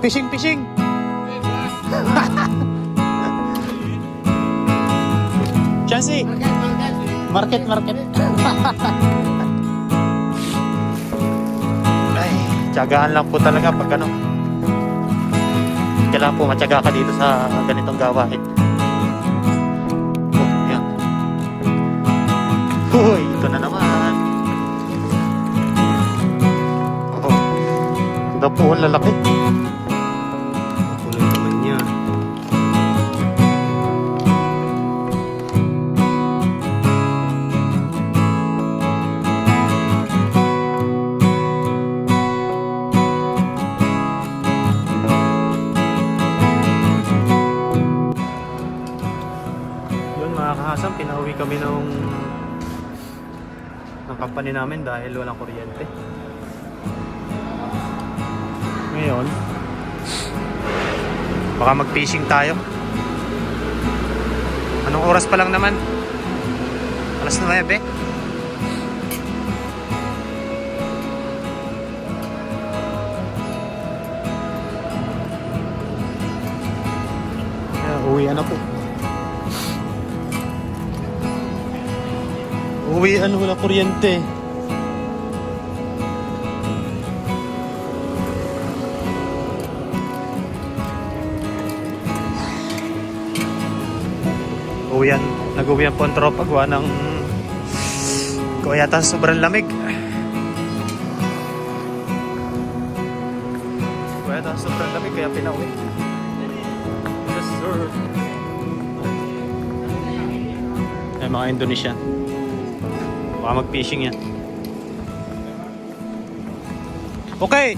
Fishing, fishing. Chancy. Market, market. Ay, tiyagaan lang po talaga pag ano. Kailangan po matyaga ka dito sa ganitong gawain. Oh, yan. Uy, ito na naman. Oh, ito po ang lalaki. Kulay naman niya. Yun mga kahasam, pinauwi kami ng company namin dahil walang kuryente. Ngayon, baka mag-fishing tayo. Anong oras pa lang naman? Alas 9. Uwian na po. Uwian, wala kuryente. Uwian, nag-uwian po ang tropa gawa ng kaya yata sobrang lamig. Kaya yata sobrang lamig kaya pinauwi. Yes sir. Ay mga Indonesian. Baka mag-fishing yan. Okay.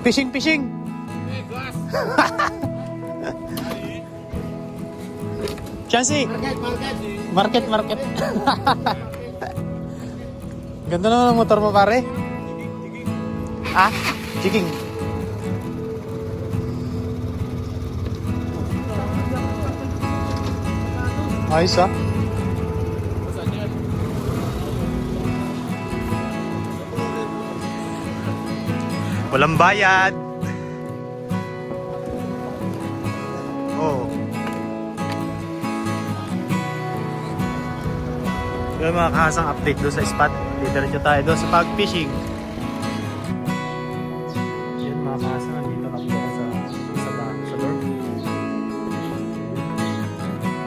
Fishing, fishing. Chancy. Market, market. Ganda naman ang motor mo pare. Ah, jigging. Ayos ah. Walang bayad. Oh. Yung mga kahasang update doon sa spot. Didiretso tayo doon sa pag-fishing. Yun mga kahasang, nandito na po sa dorm.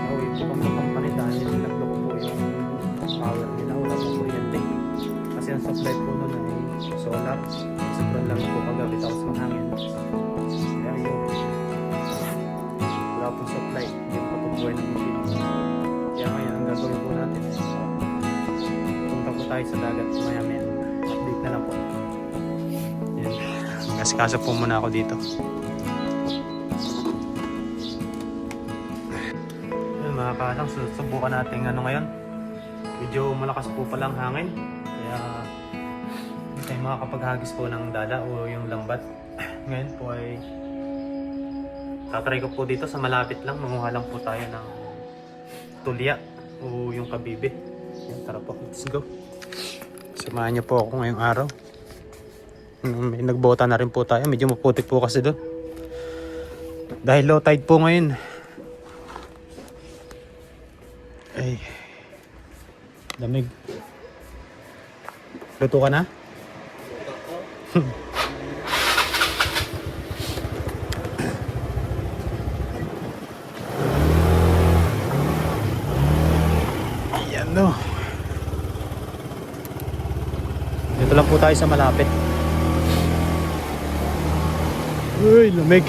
Nauwi po kami ng company dahil nilaglo ko po yung power nila. Wala pong kuryente. Kasi ang supply po nun ay solar. Sobrang lang po kagabi tapos mahangin. Kaya yun. Wala pong supply. Hindi po pagbuhay ng machine. Kaya ngayon ang gagawin po natin. Punta po tayo sa dagat maya-maya. Update na lang po. Yan. Kasikasa po muna ako dito. Yan mga kalang, susubukan natin ano ngayon. Medyo malakas po palang hangin. Kaya hindi tayo makakapaghagis po ng dala o yung lambat. Ngayon po ay tatry ko po dito sa malapit lang. Manguha lang po tayo ng tulya o yung kabibe. Yan, tara po, let's go. Samahan niyo po ako ngayong araw. May nagbota na rin po tayo. Medyo maputik po kasi doon. Dahil low tide po ngayon. Ay, lamig. Luto ka na? Ayan no. Dito lang po tayo sa malapit. Uy, lamig.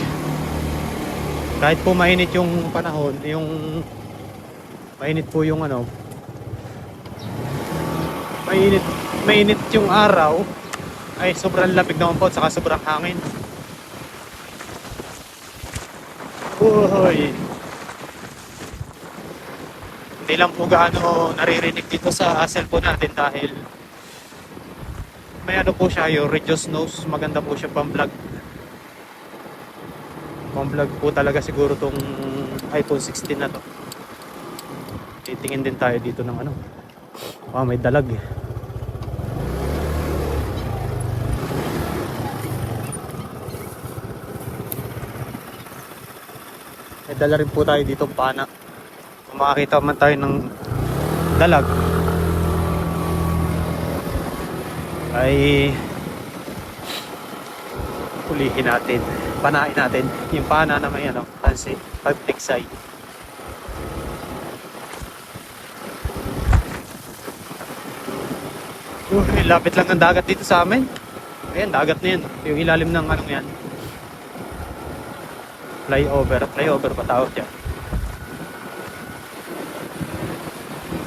Kahit po mainit yung panahon, yung mainit po yung ano, mainit yung araw, ay sobrang lamig naman po, saka sobrang hangin. Uy. Hindi lang po gaano naririnig dito sa cellphone natin dahil may ano po siya, yung reduced nose. Maganda po siya pang vlog. Pang vlog po talaga siguro tong iPhone 16 na to. Titingin din tayo dito ng ano. May dalag eh. May dala rin po tayo dito pana. Kung makakita man tayo ng dalag ay hulihin natin, panain natin yung pana na may ano, kasi pagtiksay. Lapit lang ng dagat dito sa amin. Ayan, dagat na yan. Yung ilalim ng anong yan, flyover pa tawag yan.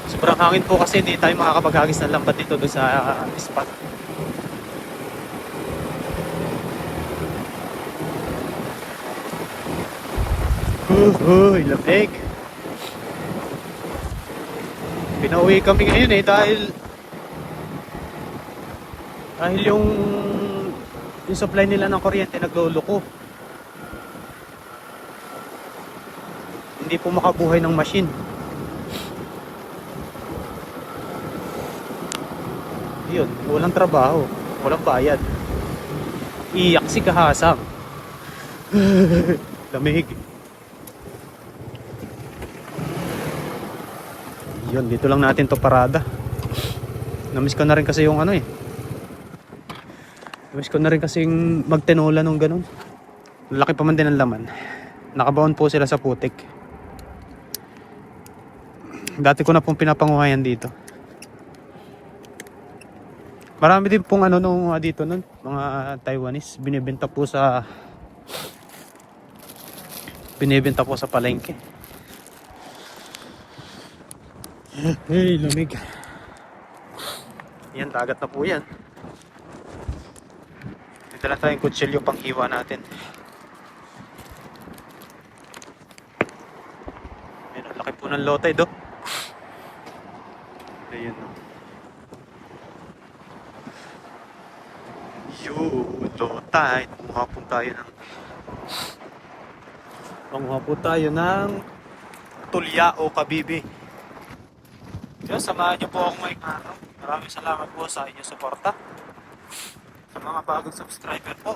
Sobrang hangin po kasi hindi tayo makakapaghagis ng lambat dito doon sa spot. Uy, lamig. Pinauwi kami ngayon dahil yung supply nila ng kuryente nagluloko. Hindi po makabuhay ng machine. Yun, walang trabaho, walang bayad. Iyak si Kahasang. Lamig. Yun, dito lang natin to parada. Namiss ko na rin kasi yung ano Namiss ko na rin kasi yung magtinola nung ganun. Laki pa man din ang laman. Nakabaon po sila sa putik. Dati ko na pong pinapanguhayan dito. Marami din pong nung dito nun, mga Taiwanese, binibenta po sa palengke. Hey, lamig. Yan, dagat na po yan. Dito lang tayong kutsilyo pang hiwa natin. Ayan, ang laki po ng lotay do. Ayan o. Yun, lotay. Panguha po tayo ng tulya o kabibi. Yun, samahan niyo po ako ngayong araw. Maraming salamat po sa inyong suporta. Sa mga bagong subscriber po,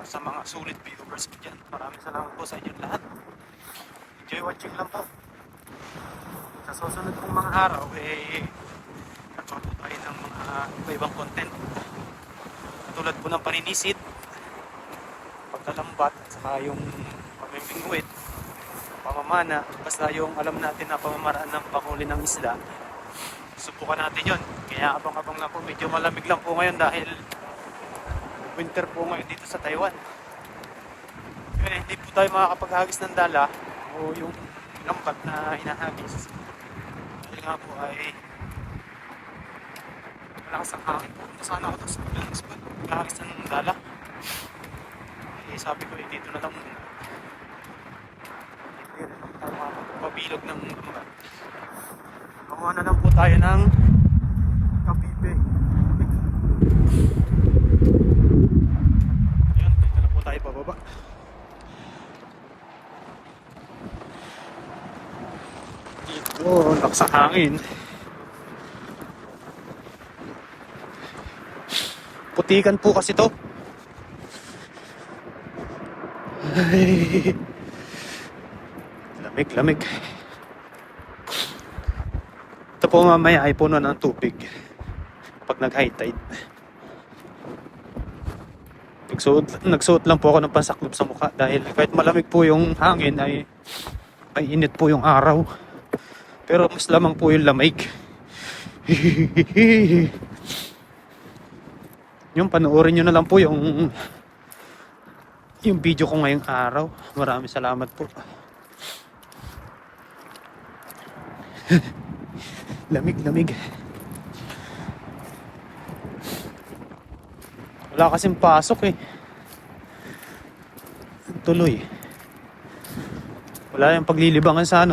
sa mga sulit viewers ko dyan. Maraming salamat po sa inyong lahat. Enjoy watching lang po. Sa susunod pong mga araw, nagkaroon po tayo ng mga iba-ibang content. Tulad po ng paninisid, pagkalambat, saka yung pamimingwit, pamamana, basta yung alam natin na pamamaraan ng panghuli ng isda, subukan natin yun. Kaya abang-abang lang po, medyo malamig lang po ngayon dahil winter po ngayon dito sa Taiwan. Kaya hindi po tayo makakapaghagis ng dala o yung lambat na hinahagis. Dahil nga po ay malakas ang hangin po. Sana ako sa spot, maghagis ng dala. Sabi ko dito na lang muna. Pabilog ng lambat. Kuha na lang po tayo ng kapibe. Ayan, dito na po tayo pababa. Dito, lakas ang hangin. Putikan po kasi to. Ay, lamig. Ito po mamaya ay puno ng tubig pag nag-high tide. Nagsuot lang po ako ng pansaklob sa mukha dahil kahit malamig po yung hangin ay init po yung araw. Pero mas lamang po yung lamig. Yung panoorin nyo na lang po yung video ko ngayong araw. Maraming salamat po. Lamig. Wala kasing pasok tuloy. Wala yung paglilibangan sa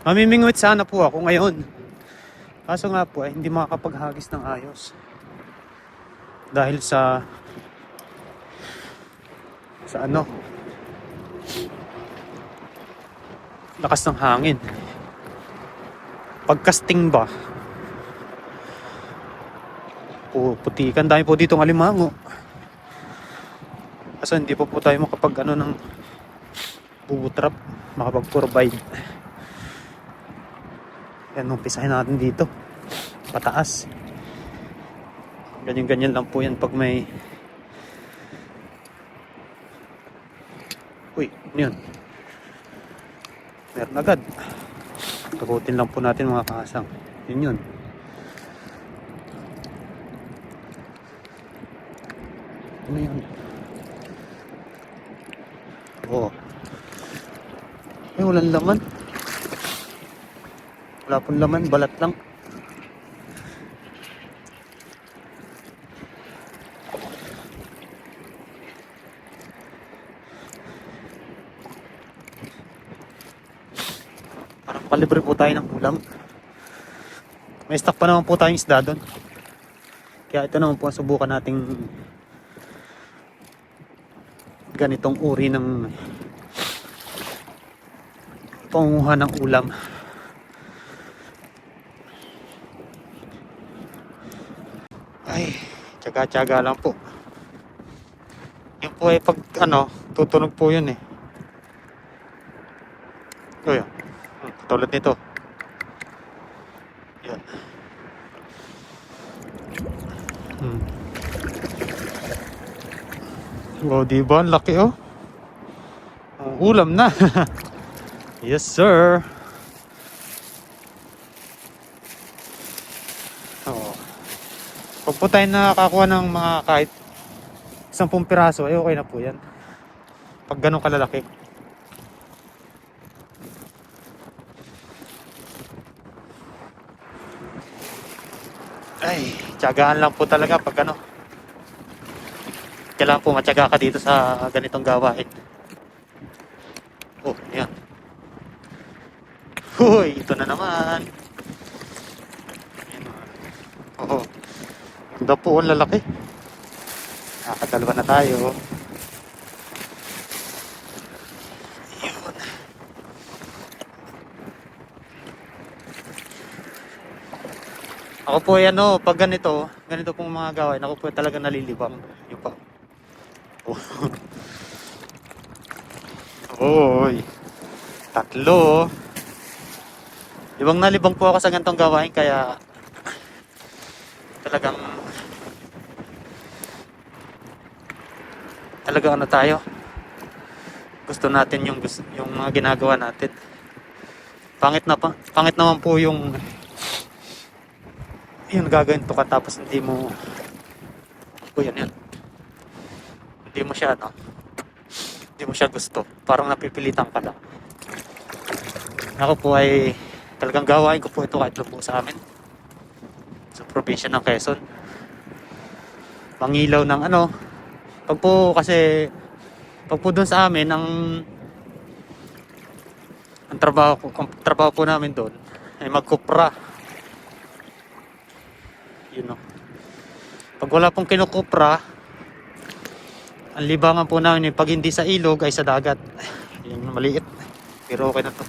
mamimingwit sana po ako ngayon. Kaso nga po hindi makakapaghagis ng ayos. Dahil sa lakas ng hangin. Pagkasting ba? Putikan dahil po ditong alimango. Kasi hindi po tayo makapag ng makapag-trap, makapag-provide. Yan, umpisahin natin dito pataas. Ganyan lang po yan pag may yun, meron agad. Tagutin lang po natin mga kasang. Yun. Ano yun? Walang laman. Wala pong laman, balat lang. Parang kalibre po tayo ng ulam. May stock pa naman po tayong isda doon. Kaya ito naman po ang subukan nating ganitong uri ng pangunguha ng ulam. Ay, tsaga-tsaga lang po. Yung po ay pag tutunog po yun eh. Yan. Tulad nito. Yan. Oh, diba? Ang laki oh. Ulam na. Yes, sir. Oh. Pag po tayo nakakakuha ng mga kahit 10 piraso, ay okay na po yan. Pag ganun kalalaki. Ay, tiyagaan lang po talaga pag kailangan po matyaga ka dito sa ganitong gawain. Oh, yan. Hoy, ito na naman. Oo. Ganda po, ang lalaki. Nakakadalawa na tayo. Yun. Ako po ay pag ganito pong mga gawain, ako po talaga nalilibang. Yung pa. Oy. Tatlo. Nalibang po ako sa ganitong gawain kaya talagang tayo. Gusto natin yung mga ginagawa natin. Pangit naman po yung gagawin to ka tapos hindi mo yan. Hindi mo siya gusto. Parang napipilitan ka lang. Ako po ay talagang gawain ko po ito kahit po sa amin. Sa probinsya ng Quezon. Mangilaw ng pag po doon sa amin ang trabaho po namin doon ay magkupra. Pag wala pong kinukupra, ang libangan po namin pag hindi sa ilog ay sa dagat. Yung maliit. Pero okay na to.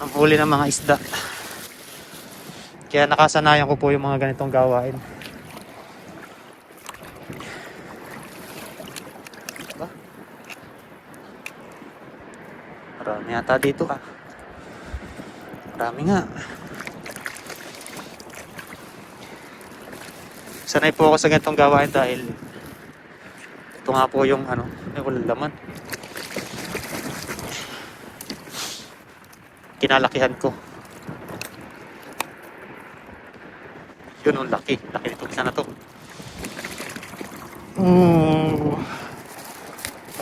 Ang huli ng mga isda. Kaya nakasanayan ko po yung mga ganitong gawain. Diba? Marami yata dito Marami nga. Sanay po ako sa ganitong gawain dahil ito nga po yung walang laman. Kinalakihan ko. Yun, laki nito isa na to.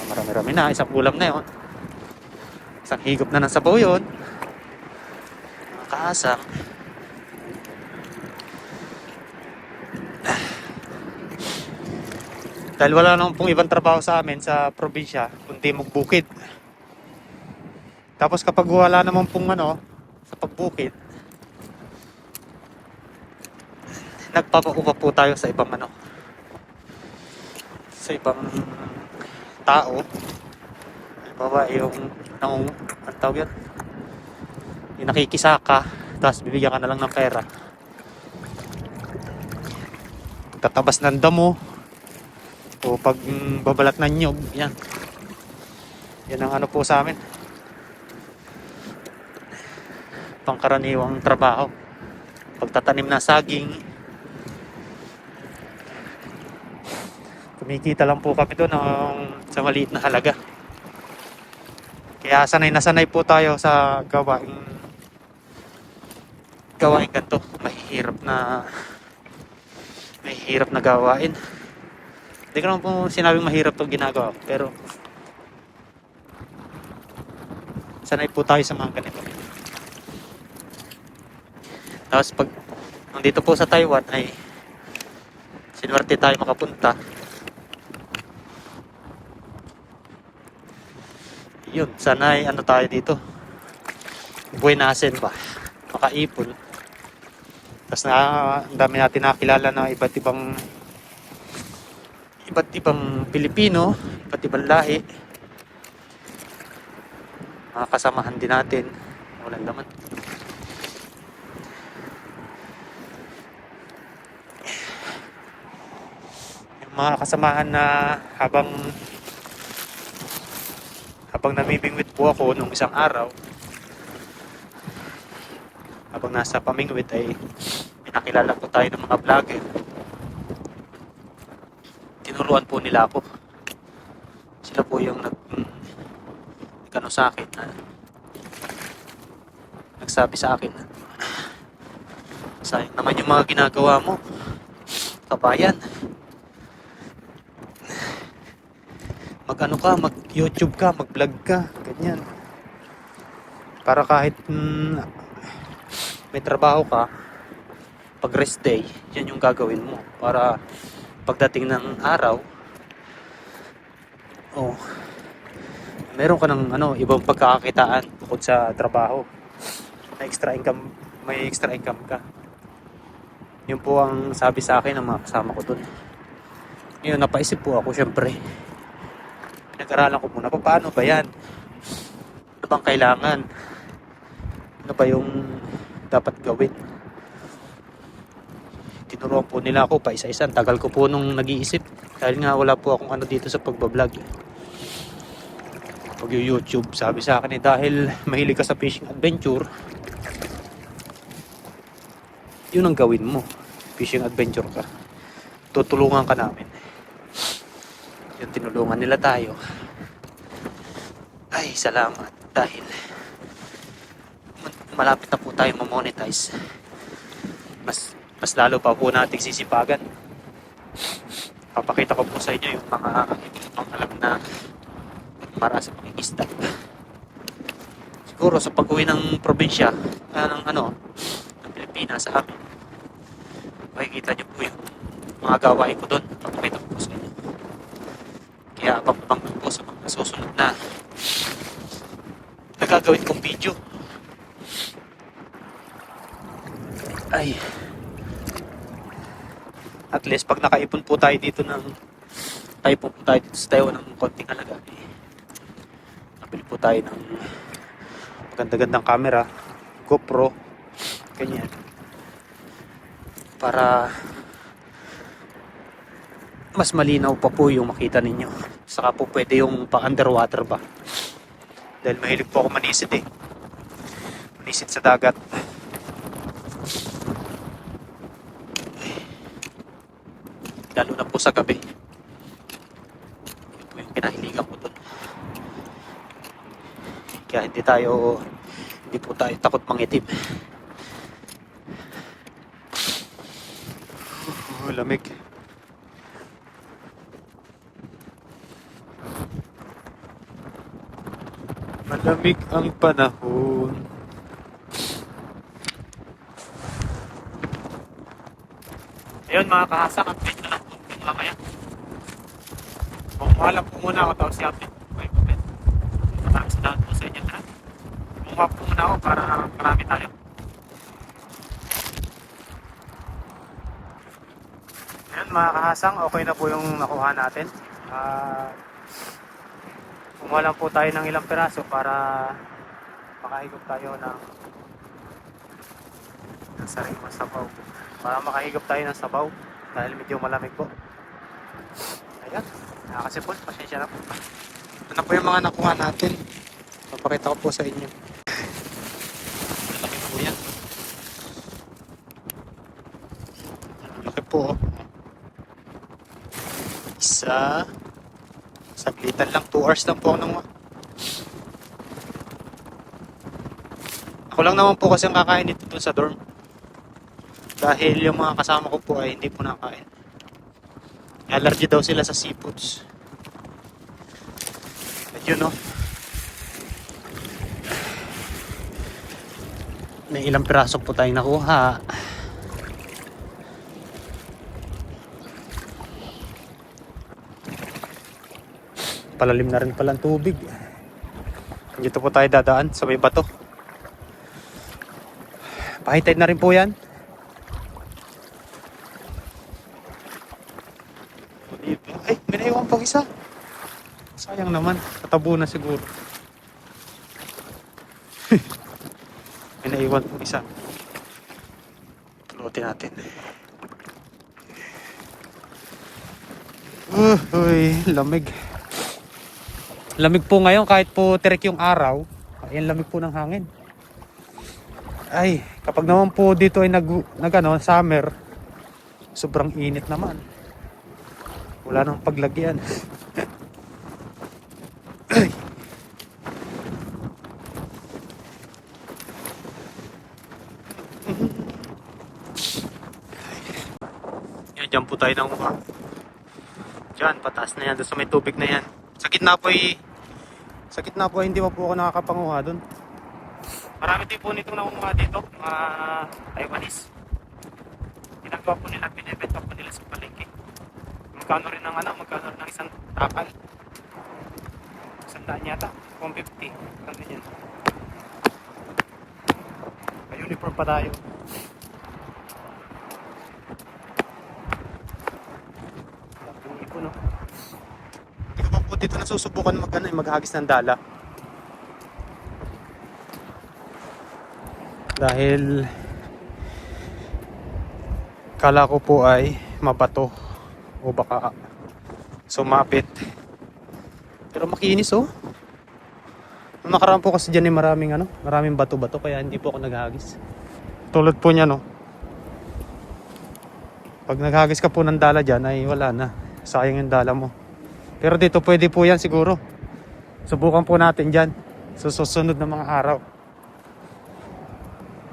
Marami na, isang ulam na yun. Isang higop na ng sabaw yun. Kaasang. Dahil wala naman pong ibang trabaho sa amin sa probinsya, kundi magbukid. Tapos kapag wala naman pong sa pagbukid, nagpapaupa po tayo sa ibang sa ibang tao. Halimbawa yung tawag yan? Yung nakikisaka, tapos bibigyan ka na lang ng pera. Tatabas ng damo, o pag babalat ng nyog, yan. Yan ang ano po sa amin. Pangkaraniwang trabaho. Pagtatanim ng saging. Kumikita lang po kami doon sa maliit na halaga. Kaya sanay na sanay po tayo sa gawaing ganito. Mahihirap na gawain. Hindi ko naman po sinabing mahirap itong ginagawa ko, pero sanay po tayo sa mga ganito. Tapos pag nandito po sa Taiwan ay sinuwerte tayo makapunta. Yun, sana ay ano tayo dito, buenasen ba, makaipon. Tapos ang dami natin nakakilala na iba't ibang Pilipino, iba't ibang lahi. Mga kasamahan din natin, walang naman. Yung mga kasamahan na habang namimingwit po ako nung isang araw, habang nasa pamingwit ay pinakilala po tayo ng mga vlogger. Tinuruan po nila ako. Sila po yung nagkano sa akin, nagsabi sa akin, sayang naman yung mga ginagawa mo, kabayan. Mag-YouTube ka, mag-vlog ka, ganyan. Para kahit may trabaho ka, pag rest day, yan yung gagawin mo. Para pagdating ng araw, meron ka ng ibang pagkakakitaan bukod sa trabaho. May extra income ka. Yun po ang sabi sa akin ng mga kasama ko dun. Ngayon, napaisip po ako, syempre. Pinag-aralan ko muna, paano ba yan? Ano bang kailangan? Ano ba yung dapat gawin? Tinuruan po nila ako pa isa-isa. Tagal ko po nung nag-iisip. Dahil nga wala po akong dito sa pagbablog. Pag-YouTube, sabi sa akin dahil mahilig ka sa fishing adventure, yun ang gawin mo. Fishing adventure ka. Tutulungan ka namin. Yung tinulungan nila tayo. Ay, salamat. Dahil malapit na po tayo ma-monetize. Mas lalo pa po nating sisipagan. Papakita ko po sa inyo yung mga alam na para sa pangingisda. Siguro sa pag-uwi ng probinsya, ng Pilipinas sa amin, makikita nyo po yung mga gawain ko doon. Papakita ko po sa inyo. Kaya abang-abang po sa mga susunod na nagagawin kong video. Ay, at least pag nakaipon po tayo dito sa Taiwan ng konting halaga, nabili po tayo ng maganda-gandang camera, GoPro, ganyan, para mas malinaw pa po yung makita ninyo. Saka po pwede yung pa-underwater ba. Dahil mahilig po ako manisid manisid sa dagat. Lalo na po sa gabi. Yun po yung kinahiligan ko doon. Kaya hindi po tayo takot mangitim. Lamig. Malamig ang panahon. Ayun mga kahasak, update na lang po mamaya. Kumuha lang po muna ako, tapos i-update po kayo. Maraming salamat po sa inyo lahat. Kumuha po muna ako para marami tayo. Ayun mga kahasang, okay na po yung nakuha natin. Kumuha lang po tayo ng ilang piraso para makahigop tayo ng sariwang sabaw. Para makahigop tayo ng sabaw dahil medyo malamig po. Ayan, nakakasipon, pasensya na po. Ano po yung mga nakuha natin? Papakita ko po sa inyo. Malaki po yan. Malaki po. Isa. Saglitan lang. 2 hours lang po ako nang... Ako lang naman po kasi ang kakain dito dun sa dorm. Dahil yung mga kasama ko po ay hindi po nakakain. Allergy daw sila sa seafoods. At yun no. May ilang piraso po tayong nakuha. Palalim na rin pala ang tubig. Dito po tayo dadaan sa may bato. Pahitid na rin po yan. Ay, may naiwan pang isa. Sayang naman. Katabo na siguro. May naiwan pang isa. Tulutin natin. Uy, lamig. Lamig po ngayon kahit po tirik yung araw. Ayan, lamig po ng hangin. Ay, kapag naman po dito ay summer, sobrang init naman. Wala nang paglagyan. Ay. Yan, dyan po tayo ng dyan, pataas na yan. Doon sa may tubig na yan. Sa gitna po ay hindi pa po ako nakakapanguha doon. Marami din po nitong nakunguha dito, mga Taiwanese. Ginagawa po nila, binibenta po nila sa palengke. Magkano rin ng isang takal? 100 yata, 150. Ang ganyan. May uniform pa tayo. Ang ipon, no? Hindi ko pa po dito nasusubukan maghagis ng dala. Dahil kala ko po ay mabato o baka sumapit. Pero makinis oh. Nung nakaraan po kasi dyan ay maraming bato-bato kaya hindi po ako naghagis. Tulad po niya no. Pag naghagis ka po ng dala dyan ay wala na. Sayang yung dala mo. Pero dito pwede po yan siguro. Subukan po natin dyan sa susunod na mga araw.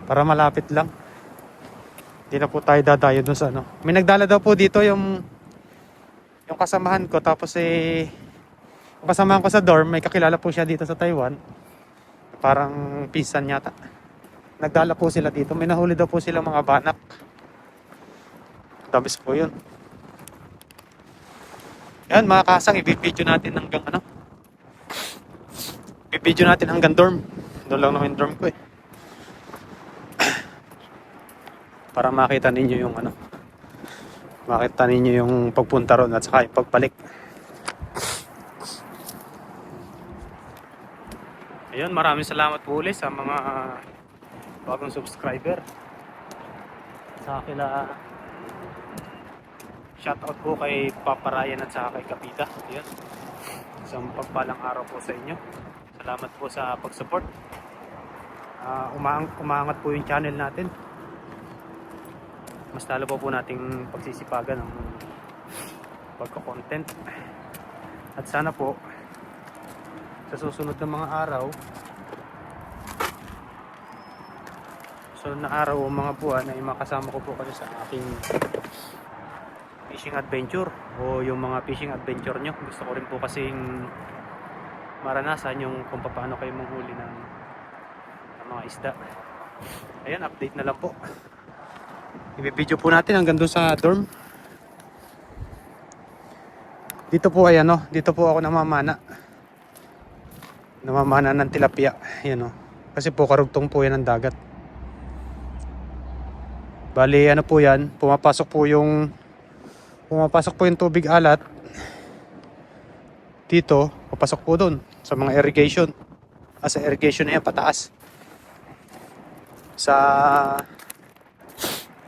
Para malapit lang. Hindi na po tayo dadayo dun sa ano. May nagdala daw po dito yung kasamahan ko. Tapos yung kasamahan ko sa dorm, may kakilala po siya dito sa Taiwan. Parang pinsan yata. Nagdala po sila dito. May nahuli daw po silang mga banak. Dabis po yun. Yan mga kasang, ibibidyo natin hanggang ibibidyo natin hanggang dorm. Doon lang naman yung dorm ko eh. Para makita ninyo yung makita ninyo yung pagpunta ron at saka yung pagbalik. Ayun, maraming salamat po ulit sa mga bagong subscriber. Sa kila shoutout po kay Papa Ryan at saka kay Kapita. Ayun. Isang pagpalang araw po sa inyo. Salamat po sa pag-support. Umaangat po yung channel natin. Mas lalo po nating pagsisipagan ng pagko-content. At sana po sa susunod na mga araw, o mga buwan ay makasama ko po kayo sa aking fishing adventure o yung mga fishing adventure nyo. Gusto ko rin po kasing maranasan yung kung paano kayo manghuli ng mga isda. Ayan, update na lang po. I-video po natin hanggang doon sa dorm. Dito po ay dito po ako namamana ng tilapia. Ayan kasi po karugtong po yan ng dagat. Bali po yan, pumapasok po yung tubig alat dito, papasok po doon sa mga irrigation. Sa irrigation na yan pataas.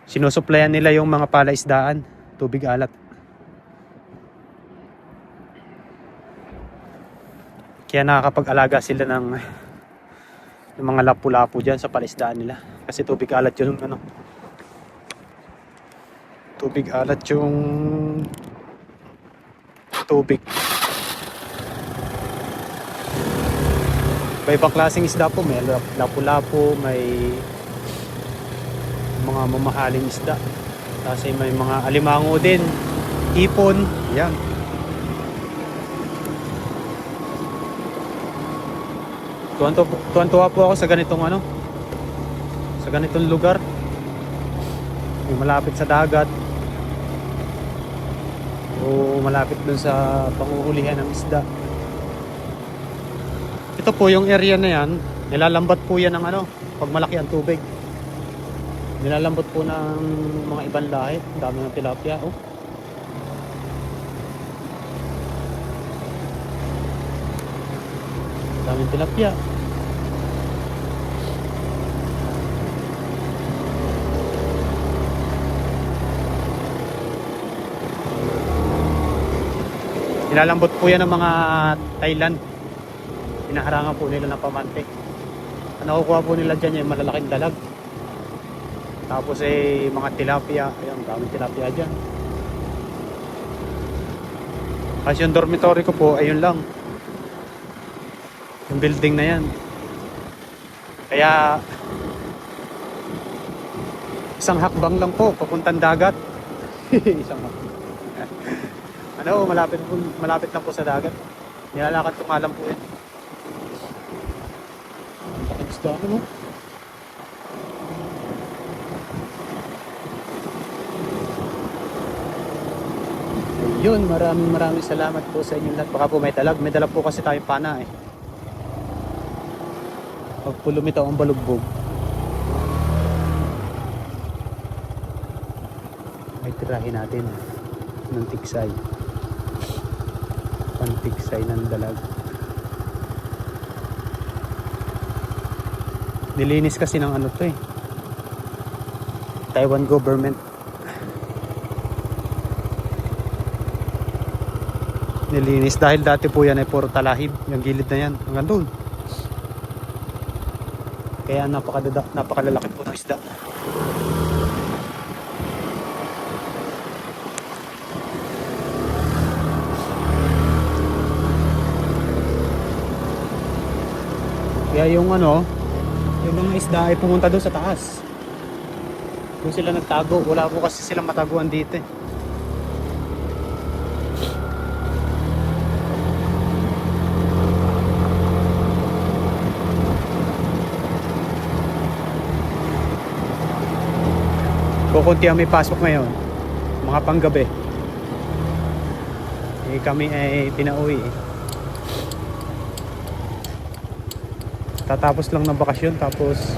Sinusuplayan nila yung mga palaisdaan, tubig alat. Kaya nakakapag-alaga sila ng mga lapu-lapu dyan sa palisdaan nila. Kasi tubig alat yung ano. Tubig alat yung tubig. Iba-ibang klaseng isda po. May lapu-lapu, may mga mamahaling isda. Kasi may mga alimango din. Ipon. Yan. Tuwan-tuwa po ako sa ganitong ano. Sa ganitong lugar. Yung malapit sa dagat. O malapit dun sa panguhulihan ng isda. Ito po yung area na yan, nilalambat po yan ng ano, pag malaki ang tubig. Nilalambot po ng mga ibang lahi. Ang dami ng tilapia, oh. Daming tilapia. Nilalambot po yan ng mga Thailand. Hinaharangan po nila ng pamante. Ang nakukuha po nila dyan yung malalaking dalag. Tapos mga tilapia. Ayan, daming tilapia dyan. Kasi yung dormitory ko po, ayun lang. Yung building na yan. Kaya isang hakbang lang po papuntang dagat. Isang hakbang. Ano, malapit lang po sa dagat. Nilalakad ko nga lang po yan. Gusto ako, no? Ayun, maraming salamat po sa inyong lahat. Baka po may dalag. May dalag po kasi tayong pana eh. Pag po lumitaw ang balugbog, ay tirahin natin ng tiksay. Pantiksay ng dalag. Nilinis kasi ng ano to eh, Taiwan government. Nilinis dahil dati po yan ay puro talahib. Yung gilid na yan hanggang doon. Kaya napakalalaki po ng isda. Kaya yung ano, yung mga isda ay pumunta doon sa taas. Doon sila nagtago. Wala po kasi silang mataguan dito eh. Kukunti ang may pasok ngayon. Mga panggabi. Kami ay pinauwi eh. Tatapos lang ng bakasyon, tapos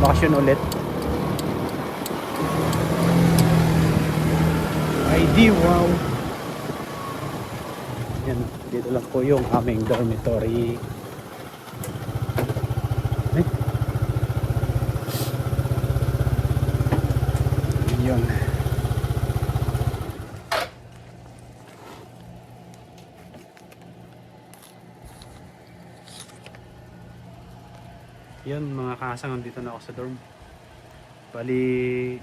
bakasyon ulit. Ay di wow. Yan, dito lang po yung aming dormitory. Yun. Yan mga kasang, nandito na ako sa dorm. Bali,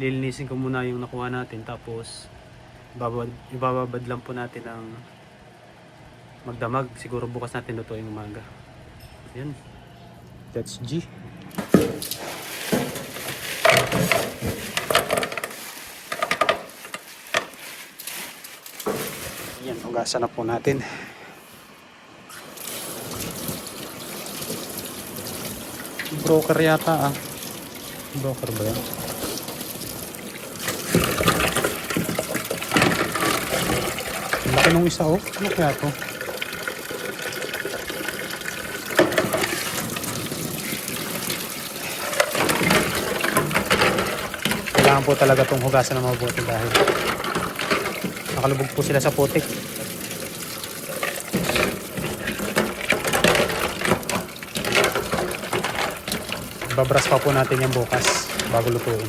lilinisin ko muna yung nakuha natin, tapos ibababad lang po natin ang magdamag. Siguro bukas natin lutuin umaga. Yan. That's G. Yan, hugasan na po natin. Broker yata ah. Broker ba yan? Laki nung isa oh. Ano kaya to? Kailangan po talaga itong hugasan na mabuti dahil nakalubog po sila sa putik. Babras pa po natin yan bukas bago lutuin.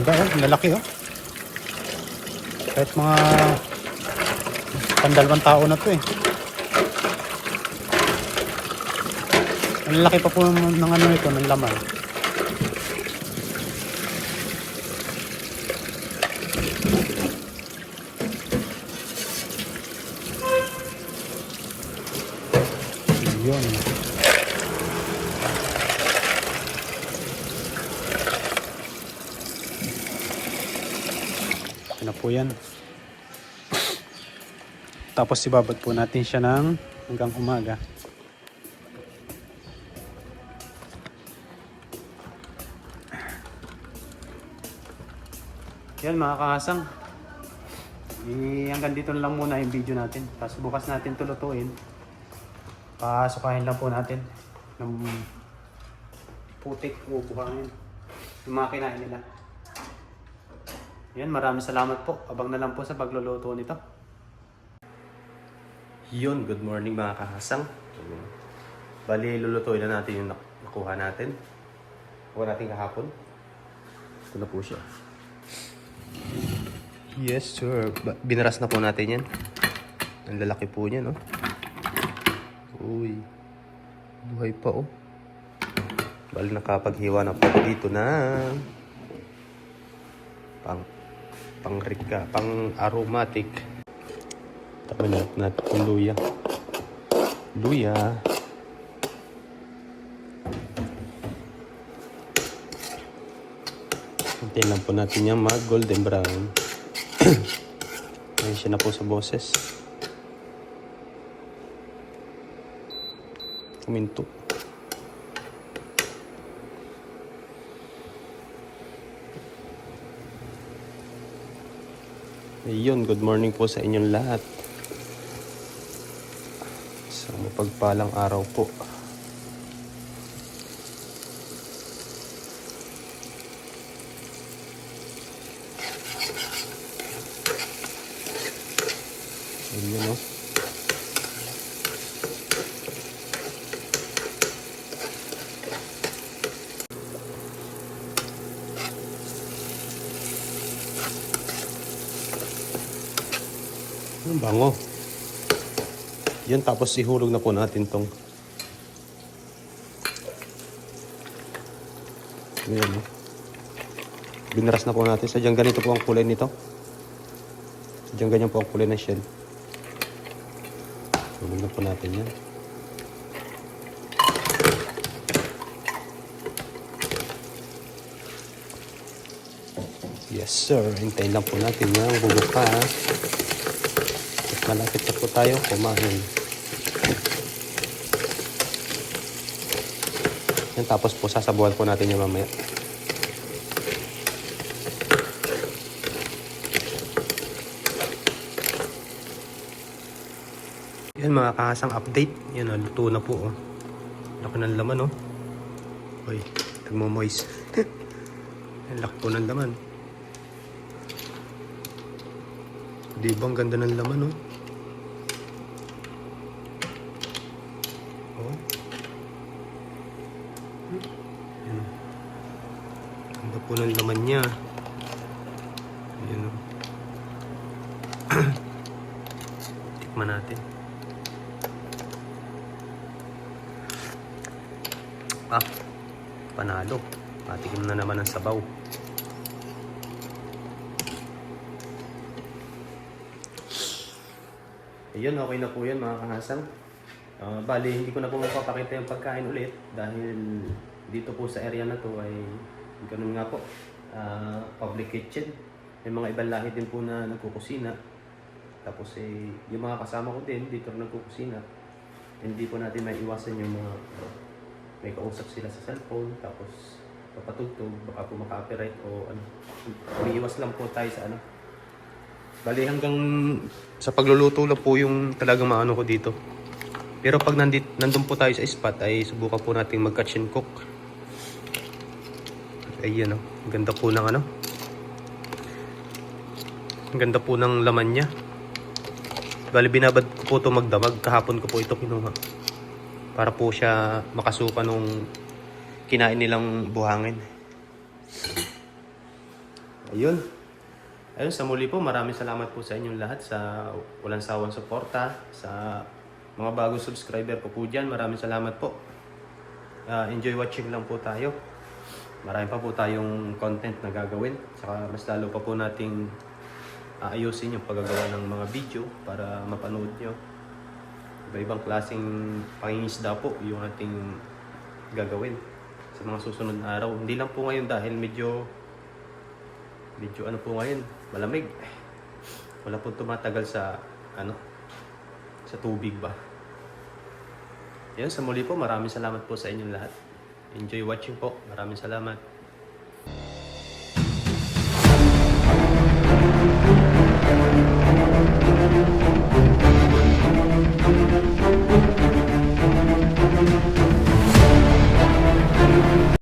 Ganda oh, lalaki oh. Kahit mga pandalawang tao na to eh. Ang laki pa po ng ano nito, ng laman. Yun. Ano po yan. Tapos ibabad po natin siya ng hanggang umaga. Yan mga kahasang. Hanggang dito na lang muna yung video natin. Tapos bukas natin tulutuin. Pasukahin lang po natin ng putik o buhangin. Yung mga kinain nila. Yan, maraming salamat po. Abang na lang po sa pagluluto nito. Yun, good morning mga kahasang. Bali, lulutuin na natin yung nakuha natin. Nakuha natin kahapon. Ito na po siya. Yes sir. Binaras na po natin yan. Ang lalaki po niya, no? Uy. Buhay pa, oh. Bali, nakapaghiwa na po dito na pang-rika, pang-aromatic. Tapos natin yung luya. Luya. Hintayin lang po natin yung mag-golden brown. Ayan siya na po sa boses. Kuminto. Ayun, good morning po sa inyong lahat. Sa mapagpalang araw po. Ayun, oh. Ang bango. Yan, tapos ihulog na po natin tong. Ayan, oh. Binaras na po natin. Sadyang ganito po ang kulay nito. Sadyang ganyan po ang kulay ng shell. Hulog na po natin yan. Yes sir. Hintayin lang po natin yan. Bubuka. Malapit na po tayo kumain. Yan, tapos po sasabuhan po natin yung mamaya. Yan mga kahasang update. Yan, luto na po. Oh. Laki ng laman, oh. Uy, nagmo-moist. Yan, laki po ng laman. Di ba ang ganda ng laman, oh. Oh. Yan. Ganda po ng laman niya. Yan, oh. Tikman natin. Ah, panalo. Patikim na naman ang sabaw. Ayun, okay na po yan mga kahasang. Bali, hindi ko na po mapapakita yung pagkain ulit dahil dito po sa area na to ay ganun nga po, public kitchen. May mga ibang lahi din po na nagkukusina. Tapos yung mga kasama ko din dito nagkukusina. Hindi po natin may iwasan yung mga may kausap sila sa cellphone, tapos papatugtog, baka po maka-copyright o ano. Umiiwas lang po tayo sa ano. Bali hanggang sa pagluluto lang po yung talagang maano ko dito. Pero pag nandun po tayo sa spot ay subukan po natin mag-catch and cook. Ayan, oh. Ang ganda po ng ano. Ang ganda po ng laman niya. Bali binabad ko po ito magdamag. Kahapon ko po ito kinuha. Para po siya makasuka nung kinain nilang buhangin. Ayun. Ayun, sa muli po, maraming salamat po sa inyong lahat sa walang sawang suporta. Sa mga bagong subscriber po dyan, maraming salamat po. Enjoy watching lang po tayo. Marami pa po tayong content na gagawin. Saka mas lalo pa po nating aayusin yung paggagawa ng mga video para mapanood nyo. Iba-ibang klaseng pangingisda po yung ating gagawin sa mga susunod na araw. Hindi lang po ngayon dahil medyo ano po ngayon, malamig. Wala po tumatagal sa sa tubig ba. Yan, sa muli po, maraming salamat po sa inyong lahat. Enjoy watching po. Maraming salamat.